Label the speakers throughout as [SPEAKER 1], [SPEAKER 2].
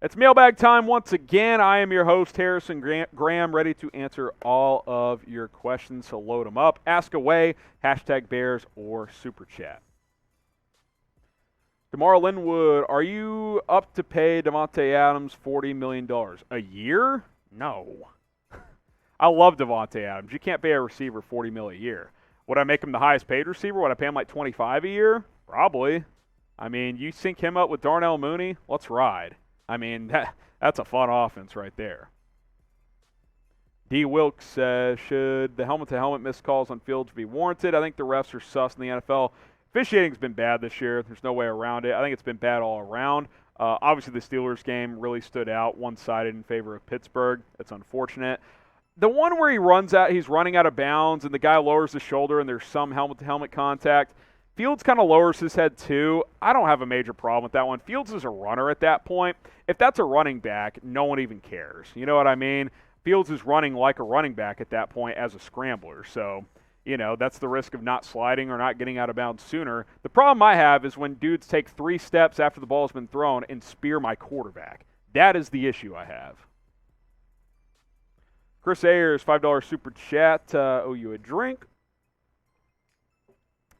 [SPEAKER 1] It's mailbag time once again. I am your host, Harrison Graham, ready to answer all of your questions, so load them up. Ask away, hashtag Bears or Super Chat. Damarr Linwood, are you up to pay Davante Adams $40 million a year? No. I love Davante Adams. You can't pay a receiver $40 million a year. Would I make him the highest paid receiver? Would I pay him like $25 a year? Probably. I mean, you sync him up with Darnell Mooney, let's ride. I mean, that's a fun offense right there. D. Wilkes says, should the helmet-to-helmet missed calls on fields be warranted? I think the refs are sus in the NFL. Officiating's been bad this year. There's no way around it. I think it's been bad all around. Obviously, the Steelers game really stood out one-sided in favor of Pittsburgh. That's unfortunate. The one where he's running out of bounds, and the guy lowers his shoulder, and there's some helmet-to-helmet contact. Fields kind of lowers his head too. I don't have a major problem with that one. Fields is a runner at that point. If that's a running back, no one even cares. You know what I mean? Fields is running like a running back at that point as a scrambler. So, that's the risk of not sliding or not getting out of bounds sooner. The problem I have is when dudes take 3 steps after the ball's been thrown and spear my quarterback. That is the issue I have. Chris Ayers, $5 super chat. Owe you a drink.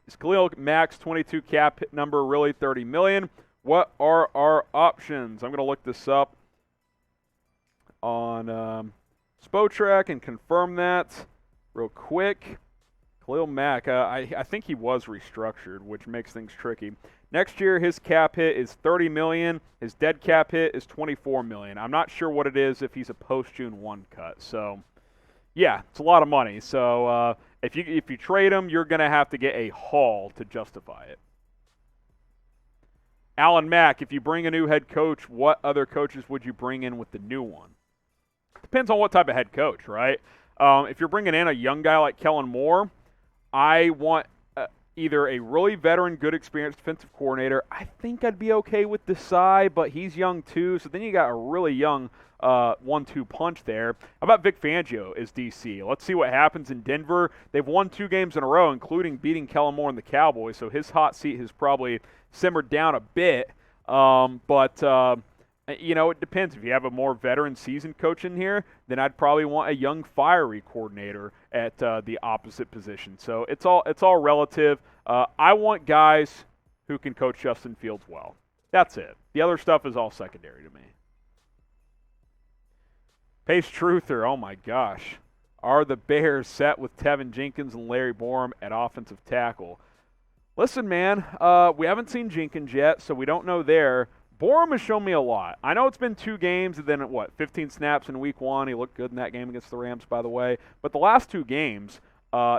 [SPEAKER 1] Is Khalil Mack's 22 cap hit number really $30 million? What are our options? I'm going to look this up on Spotrac and confirm that real quick. Khalil Mack, I think he was restructured, which makes things tricky. Next year, his cap hit is $30 million. His dead cap hit is $24 million. I'm not sure what it is if he's a post-June 1 cut. So, yeah, it's a lot of money. So, if you trade him, you're going to have to get a haul to justify it. Alan Mack, if you bring a new head coach, what other coaches would you bring in with the new one? Depends on what type of head coach, right? If you're bringing in a young guy like Kellen Moore, I want either a really veteran, good experienced defensive coordinator. I think I'd be okay with Desai, but he's young too, so then you got a really young 1-2 punch there. How about Vic Fangio as DC? Let's see what happens in Denver. They've won 2 games in a row, including beating Kellen Moore and the Cowboys, so his hot seat has probably simmered down a bit. It depends. If you have a more veteran seasoned coach in here, then I'd probably want a young fiery coordinator at the opposite position. So it's all relative. I want guys who can coach Justin Fields well. That's it. The other stuff is all secondary to me. Pace Truther, oh my gosh. Are the Bears set with Teven, Jenkins, and Larry Borom at offensive tackle? Listen, man, we haven't seen Jenkins yet, so we don't know there. Borom has shown me a lot. I know it's been 2 games and then, 15 snaps in week 1. He looked good in that game against the Rams, by the way. But the last 2 games,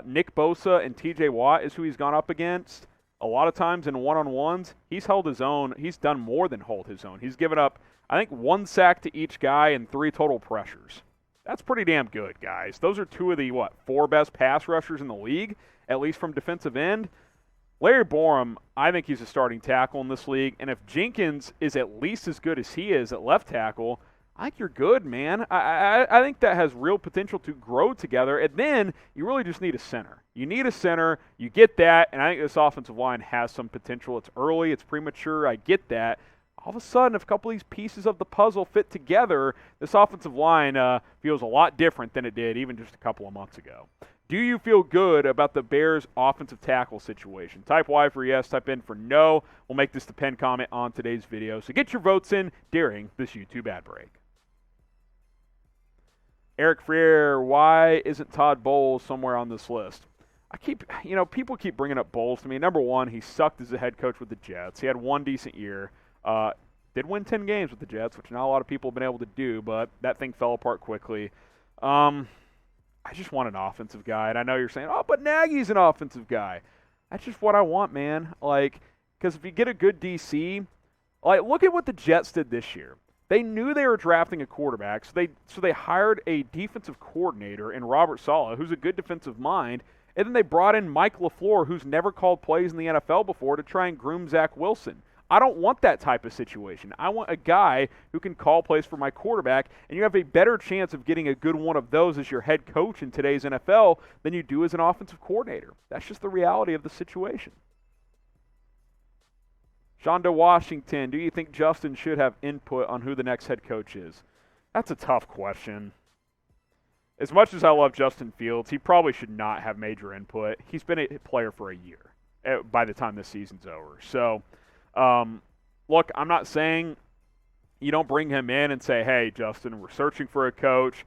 [SPEAKER 1] Nick Bosa and T.J. Watt is who he's gone up against. A lot of times in one-on-ones, he's held his own. He's done more than hold his own. He's given up, I think, 1 sack to each guy and 3 total pressures. That's pretty damn good, guys. Those are 2 of the, 4 best pass rushers in the league, at least from defensive end. Larry Borom, I think he's a starting tackle in this league, and if Jenkins is at least as good as he is at left tackle, I think you're good, man. I think that has real potential to grow together, and then you really just need a center. You need a center, you get that, and I think this offensive line has some potential. It's early, it's premature, I get that. All of a sudden, if a couple of these pieces of the puzzle fit together, this offensive line feels a lot different than it did even just a couple of months ago. Do you feel good about the Bears' offensive tackle situation? Type Y for yes, type N for no. We'll make this the pinned comment on today's video. So get your votes in during this YouTube ad break. Eric Frear, why isn't Todd Bowles somewhere on this list? People keep bringing up Bowles to me. Number one, he sucked as a head coach with the Jets. He had 1 decent year. Did win 10 games with the Jets, which not a lot of people have been able to do, but that thing fell apart quickly. I just want an offensive guy, and I know you're saying, oh, but Nagy's an offensive guy. That's just what I want, man. Because if you get a good DC, look at what the Jets did this year. They knew they were drafting a quarterback, so they hired a defensive coordinator in Robert Saleh, who's a good defensive mind, and then they brought in Mike LaFleur, who's never called plays in the NFL before, to try and groom Zach Wilson. I don't want that type of situation. I want a guy who can call plays for my quarterback, and you have a better chance of getting a good one of those as your head coach in today's NFL than you do as an offensive coordinator. That's just the reality of the situation. Shonda Washington, do you think Justin should have input on who the next head coach is? That's a tough question. As much as I love Justin Fields, he probably should not have major input. He's been a player for a year by the time this season's over. So, look, I'm not saying you don't bring him in and say, hey, Justin, we're searching for a coach.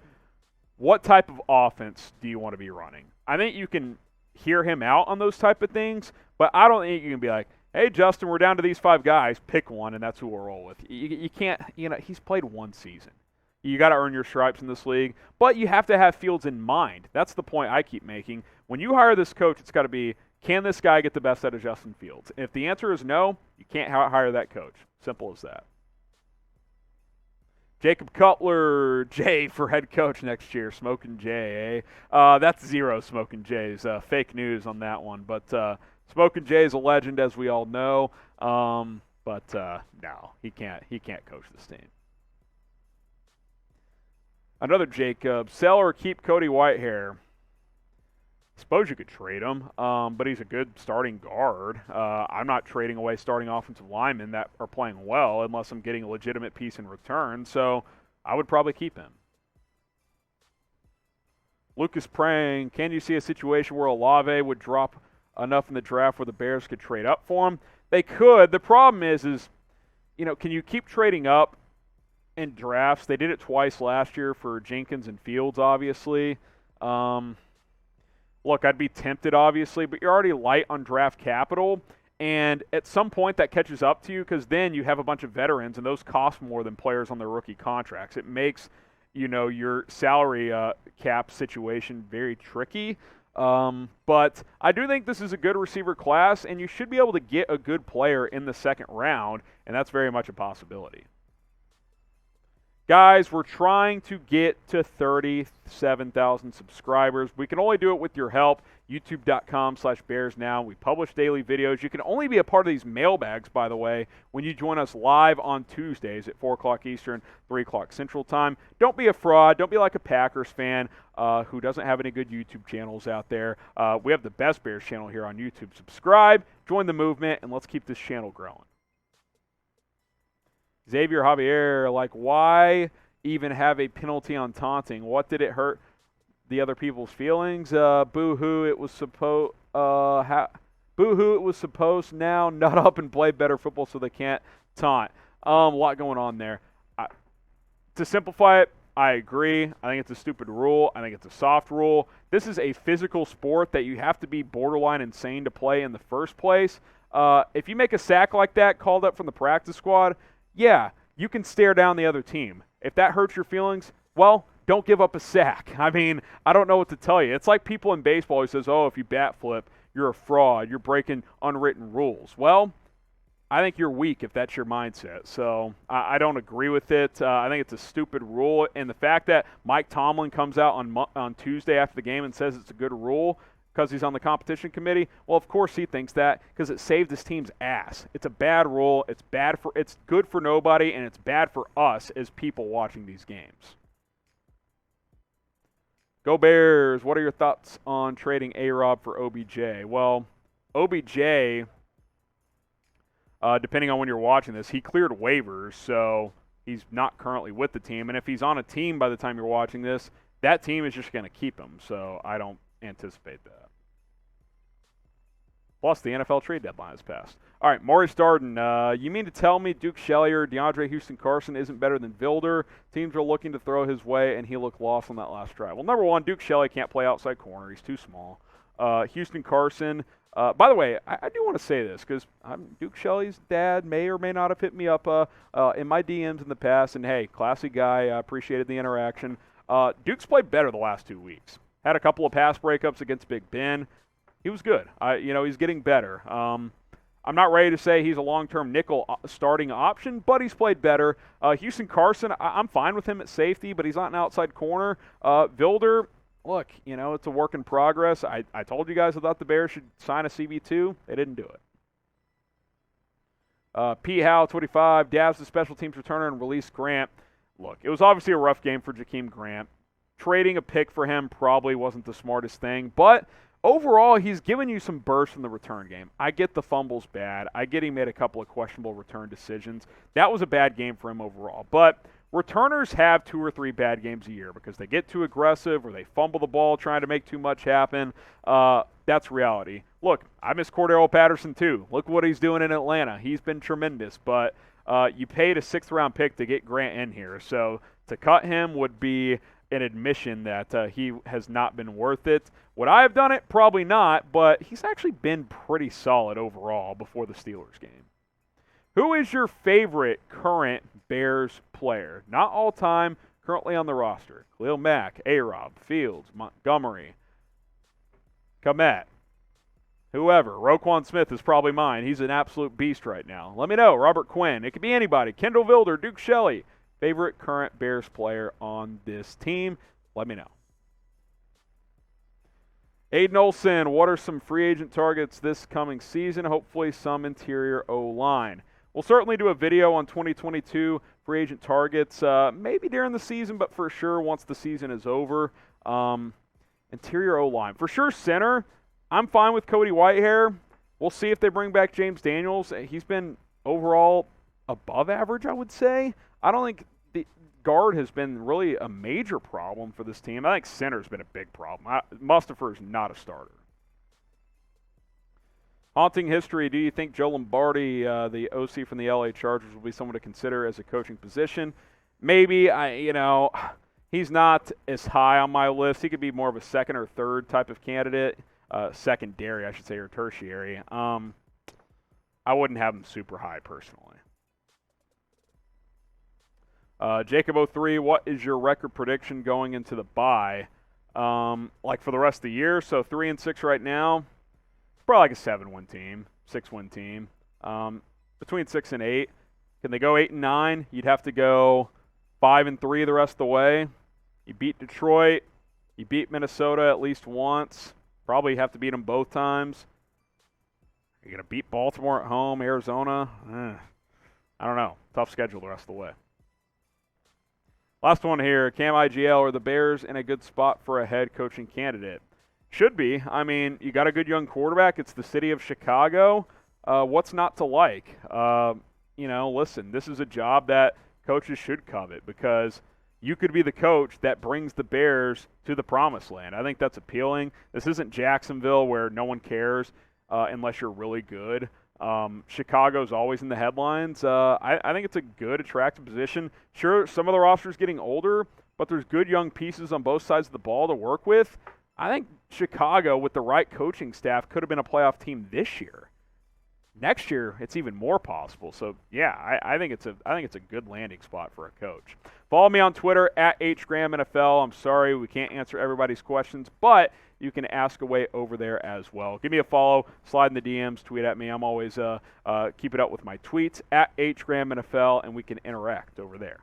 [SPEAKER 1] What type of offense do you want to be running? I think you can hear him out on those type of things, but I don't think you can be like, hey, Justin, we're down to these 5 guys. Pick one, and that's who we'll roll with. You can't, he's played one season. You got to earn your stripes in this league, but you have to have Fields in mind. That's the point I keep making. When you hire this coach, it's got to be, can this guy get the best out of Justin Fields? And if the answer is no, you can't hire that coach. Simple as that. Jacob Cutler, Jay for head coach next year. Smoking Jay, eh? That's 0 Smoking Jays. Fake news on that one. But Smoking Jay is a legend, as we all know. But no, he can't coach this team. Another Jacob, sell or keep Cody Whitehair. Suppose you could trade him, but he's a good starting guard. I'm not trading away starting offensive linemen that are playing well unless I'm getting a legitimate piece in return, so I would probably keep him. Lucas Prang, can you see a situation where Olave would drop enough in the draft where the Bears could trade up for him? They could. The problem is can you keep trading up in drafts? They did it twice last year for Jenkins and Fields, obviously. Look, I'd be tempted, obviously, but you're already light on draft capital, and at some point that catches up to you because then you have a bunch of veterans, and those cost more than players on their rookie contracts. It makes, your salary cap situation very tricky. But I do think this is a good receiver class, and you should be able to get a good player in the second round, and that's very much a possibility. Guys, we're trying to get to 37,000 subscribers. We can only do it with your help. YouTube.com/BearsNow. We publish daily videos. You can only be a part of these mailbags, by the way, when you join us live on Tuesdays at 4 o'clock Eastern, 3 o'clock Central Time. Don't be a fraud. Don't be like a Packers fan who doesn't have any good YouTube channels out there. We have the best Bears channel here on YouTube. Subscribe, join the movement, and let's keep this channel growing. Xavier Javier, why even have a penalty on taunting? What did it hurt the other people's feelings? Boo-hoo, it was supposed. Boo-hoo, it was supposed. Now nut up and play better football so they can't taunt. A lot going on there. To simplify it, I agree. I think it's a stupid rule. I think it's a soft rule. This is a physical sport that you have to be borderline insane to play in the first place. If you make a sack like that called up from the practice squad, yeah, you can stare down the other team. If that hurts your feelings, well, don't give up a sack. I mean, I don't know what to tell you. It's like people in baseball who says, if you bat flip, you're a fraud. You're breaking unwritten rules. Well, I think you're weak if that's your mindset. So I don't agree with it. I think it's a stupid rule. And the fact that Mike Tomlin comes out on Tuesday after the game and says it's a good rule because he's on the competition committee, well, of course he thinks that because it saved his team's ass. It's a bad rule. It's good for nobody, and it's bad for us as people watching these games. Go Bears. What are your thoughts on trading A-Rob for OBJ? Well, OBJ, depending on when you're watching this, he cleared waivers, so he's not currently with the team. And if he's on a team by the time you're watching this, that team is just going to keep him, so I don't anticipate that. Plus, the NFL trade deadline has passed. All right, Maurice Darden. You mean to tell me Duke Shellier, DeAndre Houston-Carson isn't better than Vilder? Teams are looking to throw his way, and he looked lost on that last drive. Well, number one, Duke Shellier can't play outside corner. He's too small. Houston-Carson. By the way, I do want to say this because Duke Shelley's dad may or may not have hit me up in my DMs in the past. And, hey, classy guy. I appreciated the interaction. Duke's played better the last 2 weeks. Had a couple of pass breakups against Big Ben. He was good. He's getting better. I'm not ready to say he's a long-term nickel starting option, but he's played better. Houston-Carson, I'm fine with him at safety, but he's not an outside corner. Vilder, look, it's a work in progress. I told you guys I thought the Bears should sign a CB2. They didn't do it. P. Howe, 25, Davs the special teams returner and release Grant. Look, it was obviously a rough game for Jakeem Grant. Trading a pick for him probably wasn't the smartest thing, but overall, he's given you some bursts in the return game. I get the fumbles bad. I get he made a couple of questionable return decisions. That was a bad game for him overall. But returners have 2 or 3 bad games a year because they get too aggressive or they fumble the ball trying to make too much happen. That's reality. Look, I miss Cordero Patterson too. Look what he's doing in Atlanta. He's been tremendous. But you paid a 6th-round pick to get Grant in here. So to cut him would be an admission that he has not been worth it. Would I have done it? Probably not, but he's actually been pretty solid overall before the Steelers game. Who is your favorite current Bears player? Not all time, currently on the roster. Khalil Mack, A-Rob, Fields, Montgomery, Kmet, whoever. Roquan Smith is probably mine. He's an absolute beast right now. Let me know. Robert Quinn. It could be anybody. Kendall Vilder, Duke Shelley. Favorite current Bears player on this team? Let me know. Aidan Olson, what are some free agent targets this coming season? Hopefully some interior O-line. We'll certainly do a video on 2022 free agent targets, maybe during the season, but for sure once the season is over. Interior O-line. For sure center, I'm fine with Cody Whitehair. We'll see if they bring back James Daniels. He's been overall above average, I would say. I don't think the guard has been really a major problem for this team. I think center's been a big problem. Mustafa is not a starter. Haunting history, do you think Joe Lombardi, the OC from the LA Chargers, will be someone to consider as a coaching position? Maybe. He's not as high on my list. He could be more of a second or third type of candidate. Secondary, I should say, or tertiary. I wouldn't have him super high personally. Jacob03, what is your record prediction going into the bye? Like for the rest of the year? So 3-6 right now. Probably like a 7-win team, 6-win team. Between 6 and 8. Can they go 8 and 9? You'd have to go 5 and 3 the rest of the way. You beat Detroit. You beat Minnesota at least once. Probably have to beat them both times. You're going to beat Baltimore at home, Arizona. I don't know. Tough schedule the rest of the way. Last one here. Cam IGL, are the Bears in a good spot for a head coaching candidate? Should be. I mean, you got a good young quarterback. It's the city of Chicago. What's not to like? Listen, this is a job that coaches should covet because you could be the coach that brings the Bears to the promised land. I think that's appealing. This isn't Jacksonville where no one cares unless you're really good. Chicago's always in the headlines. I think it's a good, attractive position. Sure, some of the roster's getting older, but there's good young pieces on both sides of the ball to work with. I think Chicago, with the right coaching staff, could have been a playoff team this year. Next year, it's even more possible. So, yeah, I think it's a good landing spot for a coach. Follow me on Twitter at HGrahamNFL. I'm sorry we can't answer everybody's questions, but you can ask away over there as well. Give me a follow, slide in the DMs, tweet at me. I'm always keeping up with my tweets at HGrahamNFL, and we can interact over there.